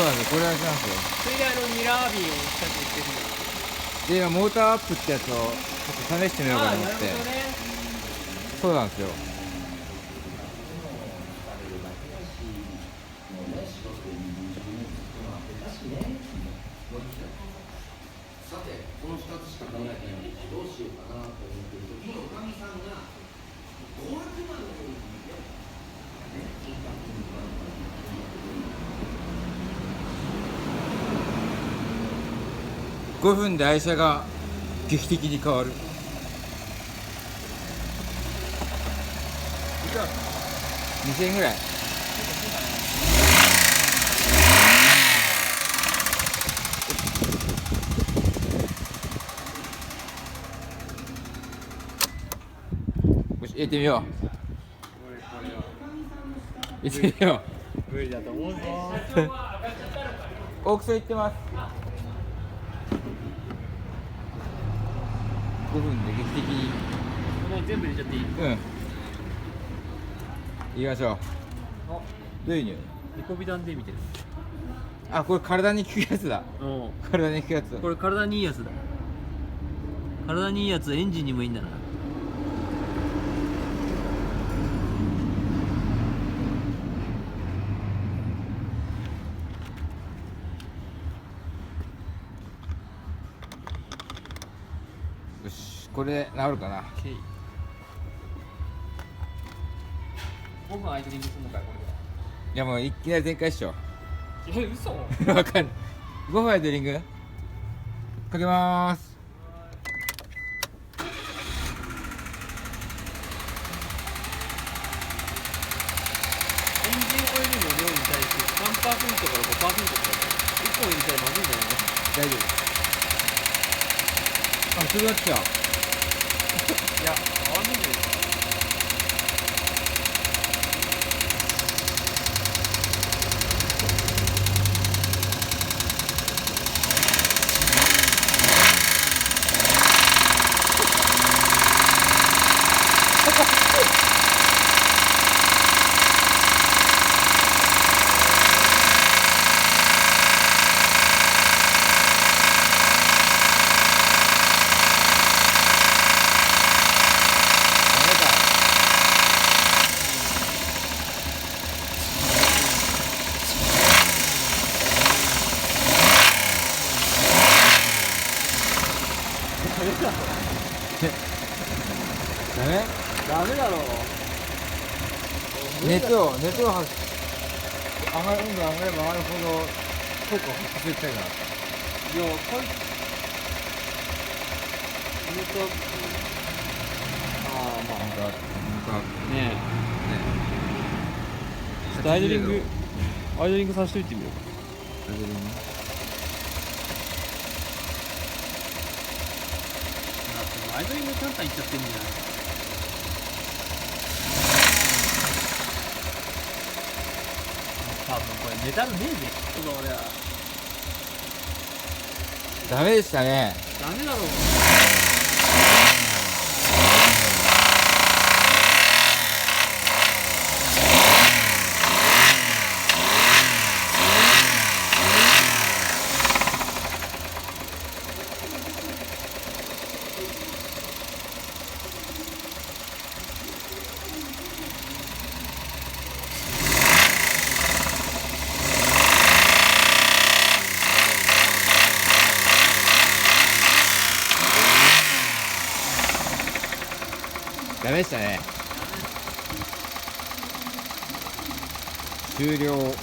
そうなんですよ、これだけなんですよ。それでミラービンを使ってしてるんだ。で今モーターアップってやつをちょっと試してみようかああ、と思って。なるほどね。そうなんですよ。さて、この2つしか考えてないのでどうしようかなと思っている時におかみさんが500万の方に聞いて、金額に5分で愛車が劇的に変わる。2000円ぐらい。よし、入れてみよう。入れてみよ無理だと思うぞ。う。オークション行ってます。5分で劇的に。全部入れちゃっていい？うん。行きましょう。どういう匂い？リコビダンで見てる。あ、これ体に効くやつだ。おう、体に効くやつ。これ体にいいやつだ。体にいいやつ、エンジンにもいいんだな。よし、これで治るかな。5分アイドリングするのかよ、こいやもういきなり全開っしょ。れで。嘘？わかんない。5分アイドリングかけまーす。エンジンオイルの量に対して3%から5%とか1本入れたらまずいんじゃないの？大丈夫。あ、すぐなってきた。いや、合わないんじゃないか。ダメ？ダメだろう。熱を発上がる、温度上がれば上がるほど効果を発揮するたいな。いや、ああ、まあ。なんかねねちょっとアイドリングさせといてみようか。アイドリングアイドリング簡単いっちゃってんじゃん。多分これメタルねえぜ、きっと俺は。ダメでしたね。ダメだろう。ダメでしたね。終了。